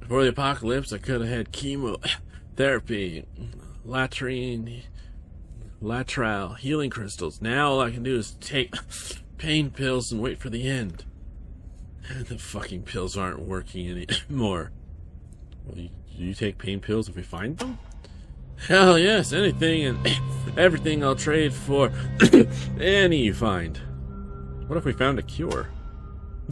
Before the apocalypse, I could have had chemotherapy, lateral healing crystals. Now all I can do is take pain pills and wait for the end. The fucking pills aren't working anymore. Well, do you take pain pills if we find them? Hell yes, anything and everything I'll trade for any you find. What if we found a cure?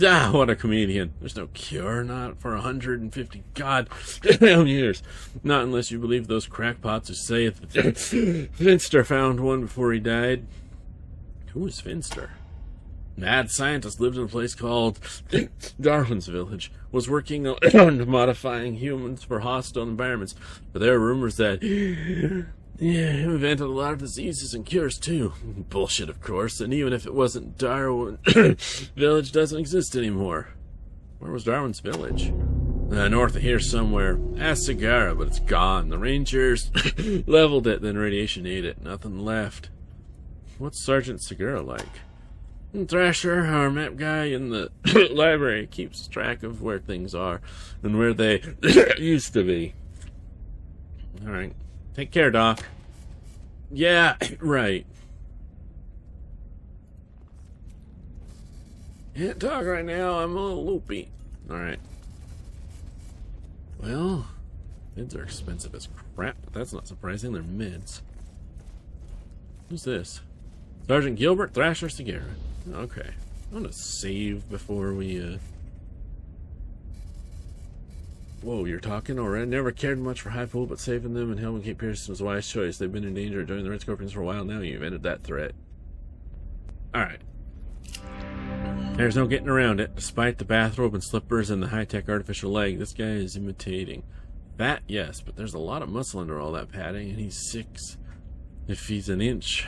Ah, what a comedian. There's no cure, not for 150 goddamn years. Not unless you believe those crackpots who say that Finster found one before he died. Who is Finster? Mad scientist lived in a place called Darwin's Village. Was working on modifying humans for hostile environments. But there are rumors that he invented a lot of diseases and cures too. Bullshit, of course. And even if it wasn't, Darwin Village doesn't exist anymore. Where was Darwin's Village? North of here somewhere. Ask Sagara, but it's gone. The Rangers leveled it, then radiation ate it. Nothing left. What's Sergeant Sagara like? Thrasher, our map guy in the library, keeps track of where things are and where they used to be. Alright. Take care, Doc. Yeah, right. Can't talk right now, I'm a little loopy. Alright. Well, meds are expensive as crap, but that's not surprising, they're meds. Who's this? Sergeant Gilbert, Thrasher, Sagara. Okay. I'm gonna save before we, Whoa, you're talking already? Never cared much for High Pool, but saving them and helping Kate Pearson was a wise choice. They've been in danger of joining the Red Scorpions for a while now. You've ended that threat. Alright. There's no getting around it. Despite the bathrobe and slippers and the high-tech artificial leg, this guy is imitating. Fat, yes, but there's a lot of muscle under all that padding, and he's 6 if he's an inch.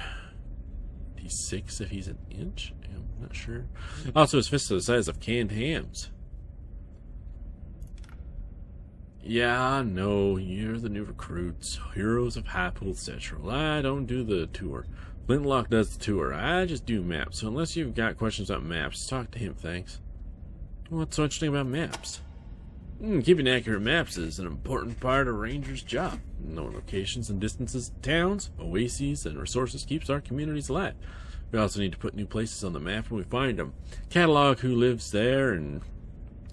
He's 6 if he's an inch? I'm not sure. Also, his fists are the size of canned hams. Yeah, no, you're the new recruits, heroes of High Pool, etc. Well, I don't do the tour. Flintlock does the tour. I just do maps. So unless you've got questions about maps, talk to him, thanks. What's so interesting about maps? Keeping accurate maps is an important part of a ranger's job. Knowing locations and distances, towns, oases, and resources keeps our communities alive. We also need to put new places on the map when we find them. Catalog who lives there and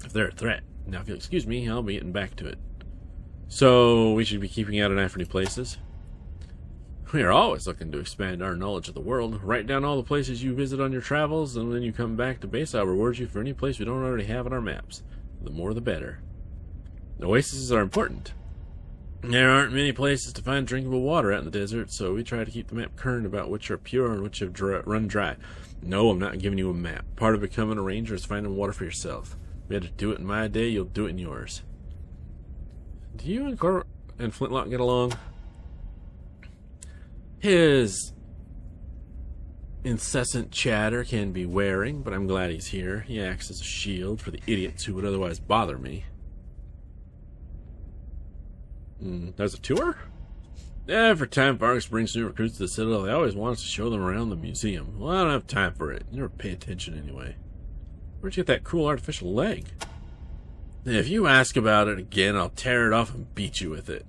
if they're a threat. Now, if you'll excuse me, I'll be getting back to it. So, we should be keeping out an eye for new places. We are always looking to expand our knowledge of the world. Write down all the places you visit on your travels, and when you come back to base, I'll reward you for any place we don't already have on our maps. The more the better. Oases are important. There aren't many places to find drinkable water out in the desert, so we try to keep the map current about which are pure and which have run dry. No, I'm not giving you a map. Part of becoming a ranger is finding water for yourself. We had to do it in my day, you'll do it in yours. Do you and Flintlock get along? His incessant chatter can be wearing, but I'm glad he's here. He acts as a shield for the idiots who would otherwise bother me. There's a tour? Every time Vargas brings new recruits to the Citadel, they always want us to show them around the museum. Well, I don't have time for it. You never pay attention anyway. Where'd you get that cool artificial leg? If you ask about it again, I'll tear it off and beat you with it.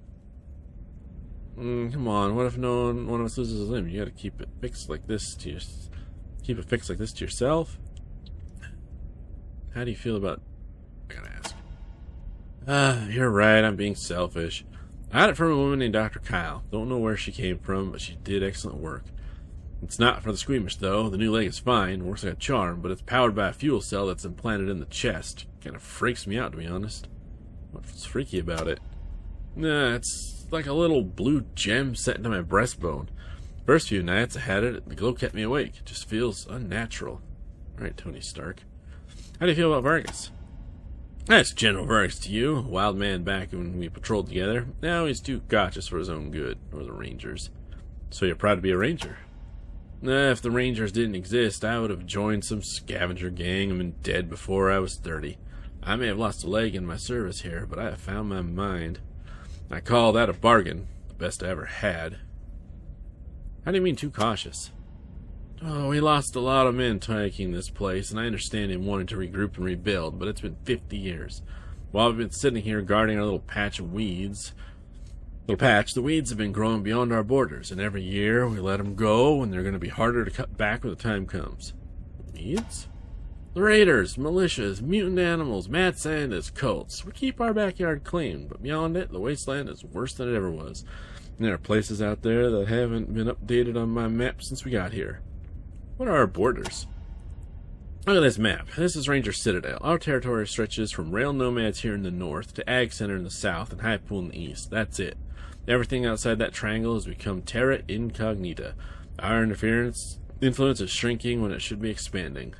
Come on, what if one of us loses a limb? You gotta keep it fixed like this to yourself? How do you feel about... I gotta ask. You're right, I'm being selfish. I had it from a woman named Dr. Kyle. Don't know where she came from, but she did excellent work. It's not for the squeamish, though. The new leg is fine, works like a charm, but it's powered by a fuel cell that's implanted in the chest. Kind of freaks me out, to be honest. What's freaky about it? Nah, it's like a little blue gem set into my breastbone. First few nights I had it, the glow kept me awake. It just feels unnatural. Alright, Tony Stark. How do you feel about Vargas? That's General Vargas to you, a wild man back when we patrolled together. Now he's too cautious for his own good, or the Rangers. So you're proud to be a Ranger? If the Rangers didn't exist, I would have joined some scavenger gang and been dead before I was 30. I may have lost a leg in my service here, but I have found my mind. I call that a bargain, the best I ever had. How do you mean too cautious? Oh, we lost a lot of men taking this place, and I understand him wanting to regroup and rebuild, but it's been 50 years. While we've been sitting here guarding our little patch of weeds, the weeds have been growing beyond our borders, and every year we let them go, and they're going to be harder to cut back when the time comes. Weeds? The raiders, militias, mutant animals, mad scientists, cults. We keep our backyard clean, but beyond it, the wasteland is worse than it ever was. And there are places out there that haven't been updated on my map since we got here. What are our borders? Look at this map. This is Ranger Citadel. Our territory stretches from rail nomads here in the north to Ag Center in the south and High Pool in the east. That's it. Everything outside that triangle has become terra incognita. Our influence is shrinking when it should be expanding.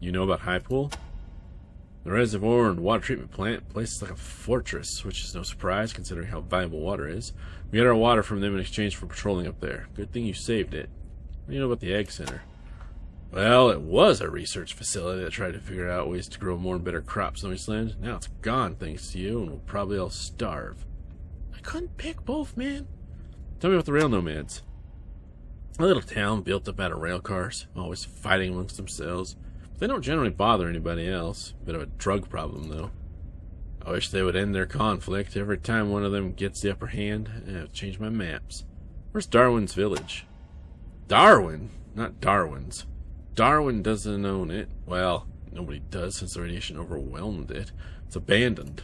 You know about High Pool? The reservoir and water treatment plant, places like a fortress, which is no surprise considering how valuable water is. We get our water from them in exchange for patrolling up there. Good thing you saved it. What do you know about the Ag Center? Well, it was a research facility that tried to figure out ways to grow more and better crops in Wasteland. Now it's gone thanks to you, and we'll probably all starve. I couldn't pick both, man. Tell me about the rail nomads. A little town built up out of rail cars, always fighting amongst themselves. They don't generally bother anybody else. Bit of a drug problem, though. I wish they would end their conflict. Every time one of them gets the upper hand, I have to change my maps. Where's Darwin's village? Darwin? Not Darwin's. Darwin doesn't own it. Well, nobody does since the radiation overwhelmed it. It's abandoned.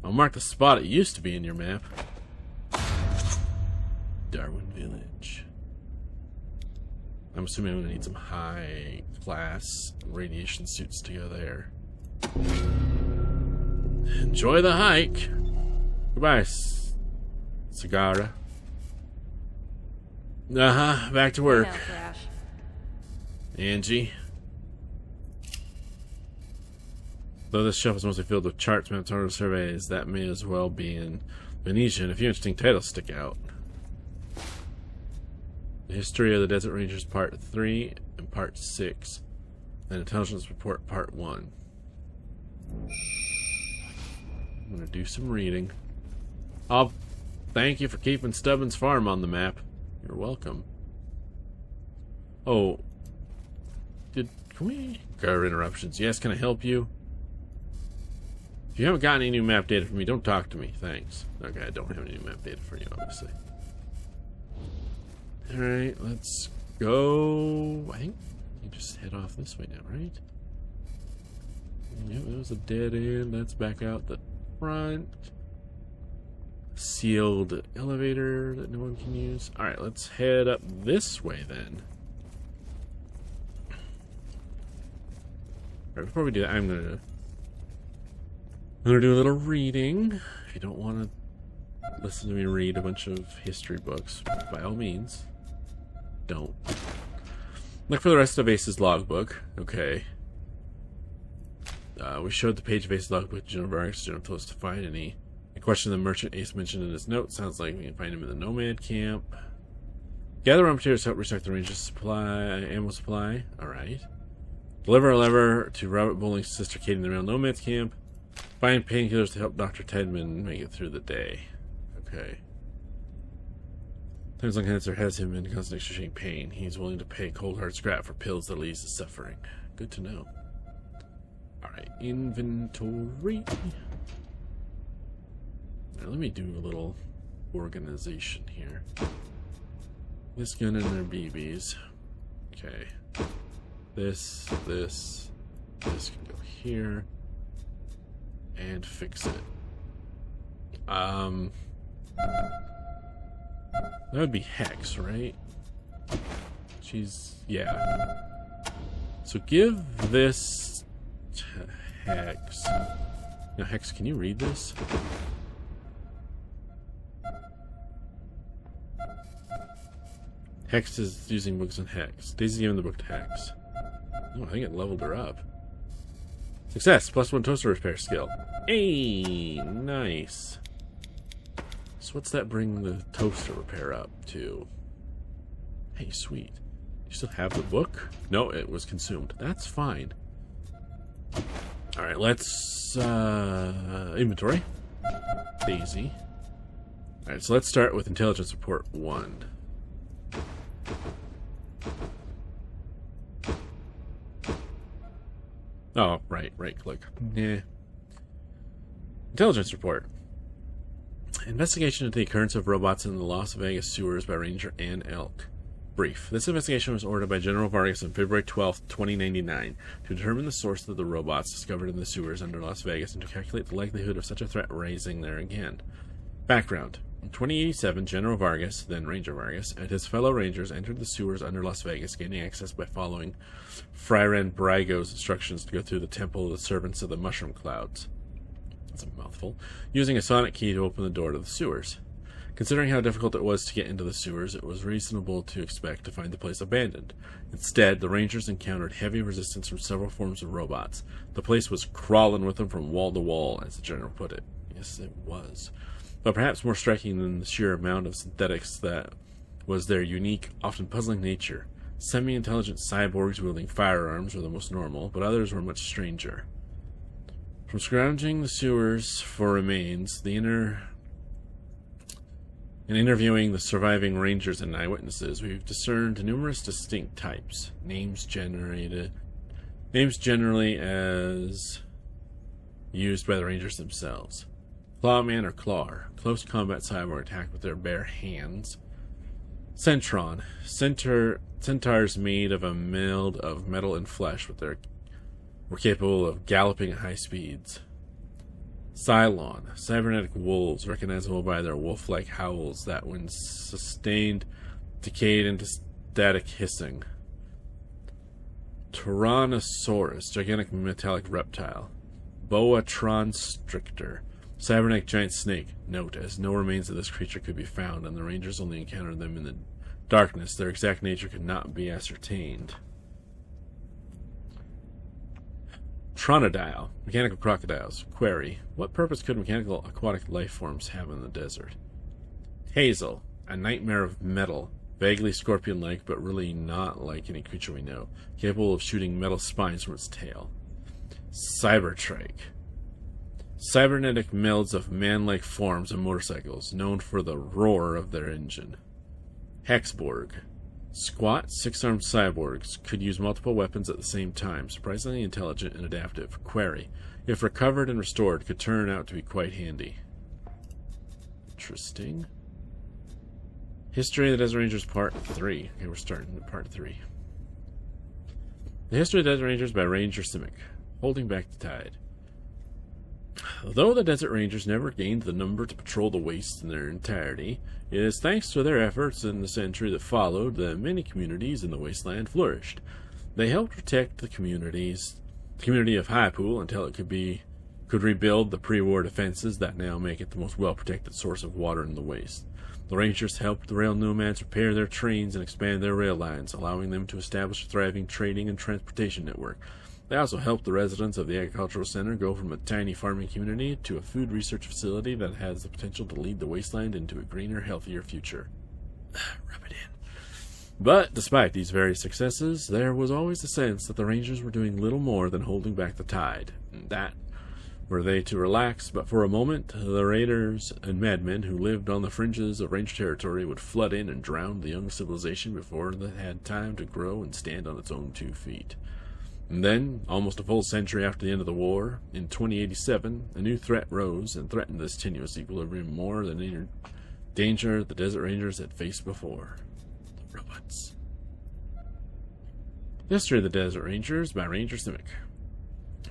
I'll mark the spot it used to be in your map. Darwin Village. I'm assuming I'm going to need some high-class radiation suits to go there. Enjoy the hike. Goodbye, Sagara. Back to work. Angie. Though this shelf is mostly filled with charts, maps, and surveys, that may as well be in Venetian. A few interesting titles stick out. The History of the Desert Rangers Part 3 and Part 6. And Intelligence Report Part 1. I'm going to do some reading. Oh, thank you for keeping Stubbins Farm on the map. You're welcome. Oh. Can we... Guard interruptions. Yes, can I help you? If you haven't gotten any new map data from me, don't talk to me. Thanks. Okay, I don't have any new map data for you, obviously. Alright, let's go. I think you just head off this way now, right? Yep, it was a dead end. Let's back out the front. Sealed elevator that no one can use. Alright, let's head up this way then. Alright, before we do that, I'm gonna do a little reading. If you don't want to listen to me read a bunch of history books, by all means, don't. Look for the rest of Ace's logbook. Okay. We showed the page of Ace's logbook to General Vargas. General told us to find any. A question the merchant Ace mentioned in his note. Sounds like we can find him in the nomad camp. Gather raw materials to help restock the ranger's ammo supply. Alright. Deliver a lever to Robert Bowling's sister Katie in the Rail Nomads camp. Find painkillers to help Dr. Tedman make it through the day. Okay. Times Long Cancer has him in constant excruciating pain. He's willing to pay cold hard scrap for pills that ease the suffering. Good to know. Alright, inventory. Now, let me do a little organization here. This gun and their BBs. Okay. This can go here. And fix it. That would be Hex, right? Yeah. So give this to Hex. Now, Hex, can you read this? Hex is using books on Hex. Daisy's giving the book to Hex. Oh, I think it leveled her up. Success! +1 toaster repair skill. Hey, nice. So what's that bring the toaster repair up to? Hey, sweet. You still have the book? No, it was consumed. That's fine. Alright, let's... inventory. Daisy. Alright, so let's start with Intelligence Report 1. Oh, right click. Yeah. Intelligence report. Investigation into the occurrence of robots in the Las Vegas sewers by Ranger Ann Elk. Brief. This investigation was ordered by General Vargas on February 12, 2099, to determine the source of the robots discovered in the sewers under Las Vegas and to calculate the likelihood of such a threat rising there again. Background. In 2087, General Vargas, then Ranger Vargas, and his fellow Rangers entered the sewers under Las Vegas, gaining access by following Friaren Brago's instructions to go through the Temple of the Servants of the Mushroom Clouds. That's a mouthful. Using a sonic key to open the door to the sewers. Considering how difficult it was to get into the sewers, it was reasonable to expect to find the place abandoned. Instead, the Rangers encountered heavy resistance from several forms of robots. The place was crawling with them from wall to wall, as the General put it. Yes, it was. But perhaps more striking than the sheer amount of synthetics that was their unique, often puzzling nature. Semi-intelligent cyborgs wielding firearms were the most normal, but others were much stranger. From scrounging the sewers for remains, and interviewing the surviving Rangers and eyewitnesses, we've discerned numerous distinct types. Names generally as used by the Rangers themselves. Lawman or Claw, close combat cyborg attack with their bare hands. Centron, centaurs made of a meld of metal and flesh were capable of galloping at high speeds. Cylon, cybernetic wolves recognizable by their wolf-like howls that, when sustained, decayed into static hissing. Tyrannosaurus, gigantic metallic reptile. Boa Tronstrictor, cybernetic giant snake. Note, as no remains of this creature could be found, and the Rangers only encountered them in the darkness, their exact nature could not be ascertained. Tronodile, mechanical crocodiles. Query, what purpose could mechanical aquatic life forms have in the desert? Hazel, a nightmare of metal, vaguely scorpion-like, but really not like any creature we know, capable of shooting metal spines from its tail. Cybertrike, cybernetic melds of man-like forms and motorcycles, known for the roar of their engine. Hexborg, squat, six-armed cyborgs, could use multiple weapons at the same time, surprisingly intelligent and adaptive. Query, if recovered and restored, could turn out to be quite handy. Interesting. History of the Desert Rangers Part 3. Okay, we're starting with Part 3. The History of the Desert Rangers by Ranger Simic. Holding back the tide. Though the Desert Rangers never gained the number to patrol the wastes in their entirety, it is thanks to their efforts in the century that followed that many communities in the Wasteland flourished. They helped protect the community of Highpool until it could rebuild the pre-war defenses that now make it the most well-protected source of water in the waste. The Rangers helped the rail nomads repair their trains and expand their rail lines, allowing them to establish a thriving trading and transportation network. They also helped the residents of the agricultural center go from a tiny farming community to a food research facility that has the potential to lead the Wasteland into a greener, healthier future. Rub it in. But despite these various successes, there was always a sense that the Rangers were doing little more than holding back the tide. That were they to relax, but for a moment, the raiders and madmen who lived on the fringes of Ranger territory would flood in and drown the young civilization before it had time to grow and stand on its own 2 feet. And then, almost a full century after the end of the war, in 2087, a new threat rose and threatened this tenuous equilibrium more than any danger the Desert Rangers had faced before. The robots. The History of the Desert Rangers by Ranger Simic.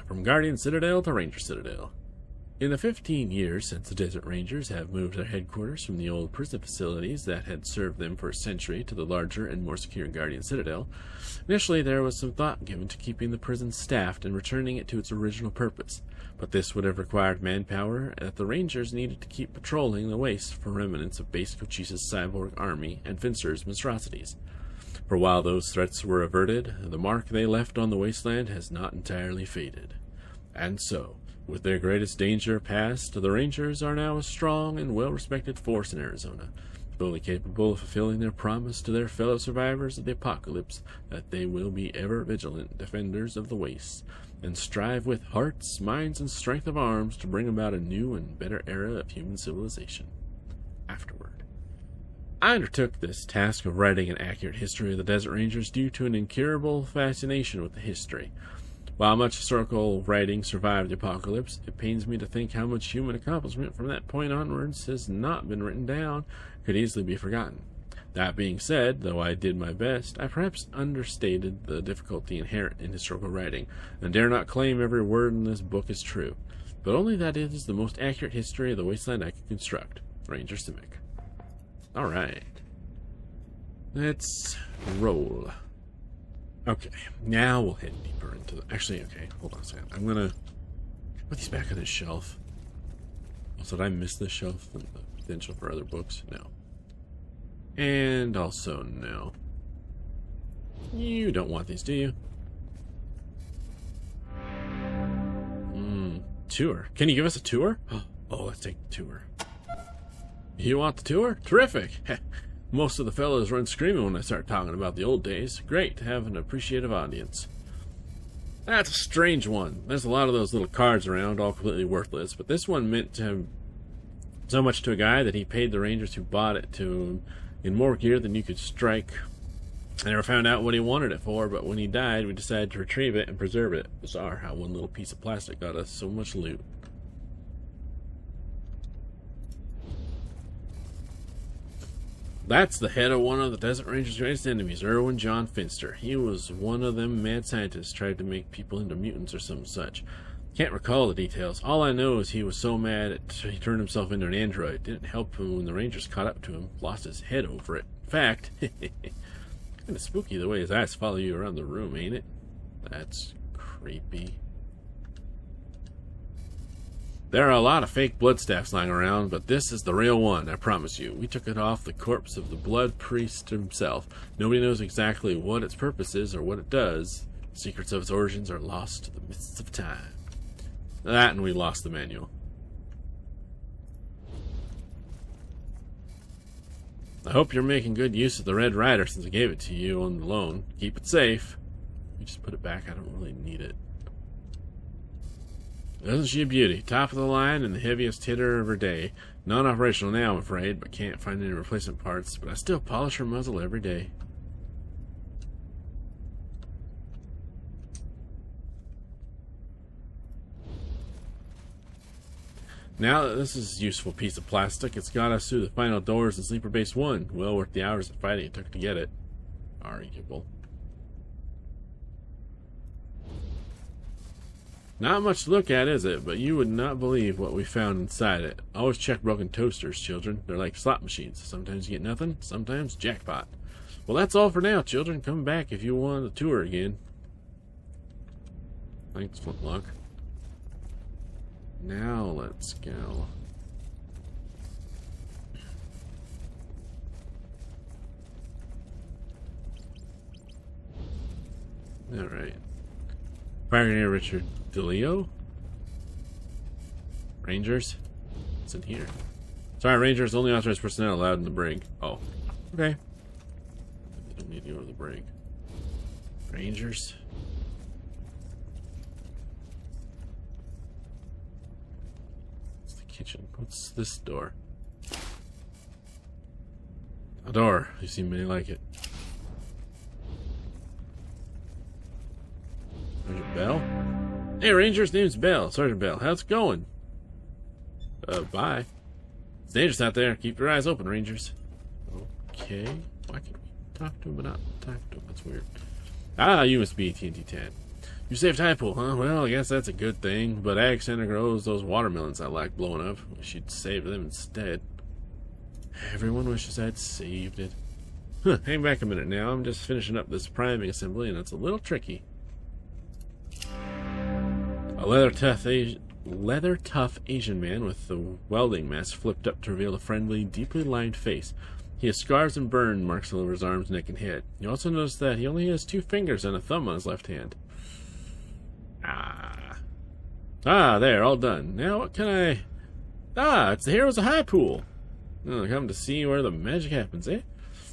From Guardian Citadel to Ranger Citadel. In the 15 years since the Desert Rangers have moved their headquarters from the old prison facilities that had served them for a century to the larger and more secure Guardian Citadel, initially there was some thought given to keeping the prison staffed and returning it to its original purpose, but this would have required manpower that the Rangers needed to keep patrolling the wastes for remnants of Base Cochise's cyborg army and Finster's monstrosities. For while those threats were averted, the mark they left on the Wasteland has not entirely faded. And so, with their greatest danger past, the Rangers are now a strong and well-respected force in Arizona, fully capable of fulfilling their promise to their fellow survivors of the apocalypse that they will be ever vigilant defenders of the wastes, and strive with hearts, minds, and strength of arms to bring about a new and better era of human civilization. Afterward. I undertook this task of writing an accurate history of the Desert Rangers due to an incurable fascination with the history. While much historical writing survived the apocalypse, it pains me to think how much human accomplishment from that point onwards has not been written down, could easily be forgotten. That being said, though I did my best, I perhaps understated the difficulty inherent in historical writing, and dare not claim every word in this book is true, but only that it is the most accurate history of the Wasteland I could construct. Ranger Simic. Alright. Let's roll. Okay, now we'll head deeper into the... Actually, okay, hold on a second. I'm gonna put these back on this shelf. Also, did I miss this shelf and the potential for other books? No. And also, no. You don't want these, do you? Tour. Can you give us a tour? Oh, let's take the tour. You want the tour? Terrific! Most of the fellows run screaming when I start talking about the old days. Great to have an appreciative audience. That's a strange one. There's a lot of those little cards around, all completely worthless, but this one meant so much to a guy that he paid the Rangers who bought it to him in more gear than you could strike. I never found out what he wanted it for, but when he died, we decided to retrieve it and preserve it. Bizarre how one little piece of plastic got us so much loot. That's the head of one of the Desert Ranger's greatest enemies, Irwin John Finster. He was one of them mad scientists tried to make people into mutants or some such. Can't recall the details. All I know is he was so mad he turned himself into an android. Didn't help him when the Rangers caught up to him. Lost his head over it. In fact, kind of spooky the way his eyes follow you around the room, ain't it? That's creepy. There are a lot of fake blood staffs lying around, but this is the real one, I promise you. We took it off the corpse of the blood priest himself. Nobody knows exactly what its purpose is or what it does. Secrets of its origins are lost to the mists of time. That, and we lost the manual. I hope you're making good use of the Red Rider since I gave it to you on the loan. Keep it safe. We just put it back. I don't really need it. Isn't she a beauty? Top of the line and the heaviest hitter of her day. Non-operational now, I'm afraid, but can't find any replacement parts. But I still polish her muzzle every day. Now that this is a useful piece of plastic, it's got us through the final doors in Sleeper Base 1. Well worth the hours of fighting it took to get it. Arguable. Not much to look at, is it? But you would not believe what we found inside it. Always check broken toasters, children. They're like slot machines. Sometimes you get nothing, sometimes jackpot. Well, that's all for now, children. Come back if you want a tour again. Thanks, Flintlock. Now let's go. Alright. Pioneer Richard DeLeo? Rangers? What's in here? Sorry, Rangers, only authorized personnel allowed in the brig. Oh, okay. I don't need to go to the brig. Rangers? Kitchen. What's this door? A door. You see many like it. Sergeant Bell? Hey, Rangers, name's Bell. Sergeant Bell. How's it going? Bye. It's dangerous out there. Keep your eyes open, Rangers. Okay. Why can we talk to him but not talk to him? That's weird. Ah, you must be TNT 10. You saved High Pool, huh? Well, I guess that's a good thing, but Ag Center grows those watermelons I like blowing up. Wish you'd saved them instead. Everyone wishes I'd saved it. Huh, hang back a minute now. I'm just finishing up this priming assembly, and it's a little tricky. A leather-tough Asian man with the welding mask flipped up to reveal a friendly, deeply lined face. He has scars and burn marks all over his arms, neck, and head. You also notice that he only has 2 fingers and a thumb on his left hand. There, all done. Now what can I... it's the Heroes of High Pool. Oh, come to see where the magic happens, eh?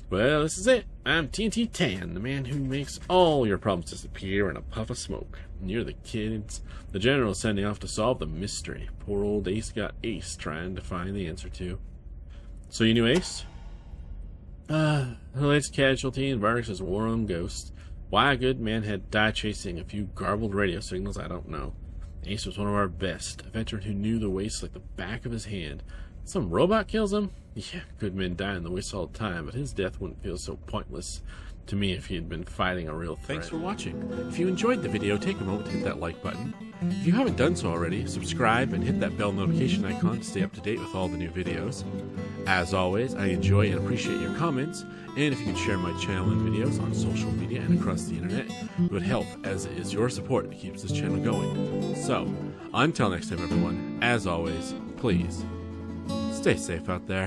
Well, this is it. I'm TNT Tan, the man who makes all your problems disappear in a puff of smoke. And you're the kids the general is sending off to solve the mystery. Poor old Ace got Ace trying to find the answer to. So you knew Ace? The latest casualty in Vargas' war on ghosts. Why a good man had died chasing a few garbled radio signals, I don't know. Ace was one of our best, a veteran who knew the waste like the back of his hand. Some robot kills him? Yeah, good men die in the waste all the time, but his death wouldn't feel so pointless to me if he had been fighting a real threat. Thanks for watching. If you enjoyed the video, take a moment to hit that like button. If you haven't done so already, subscribe and hit that bell notification icon to stay up to date with all the new videos. As always, I enjoy and appreciate your comments, and if you could share my channel and videos on social media and across the internet, it would help, as it is your support that keeps this channel going. So, until next time everyone, as always, please, stay safe out there.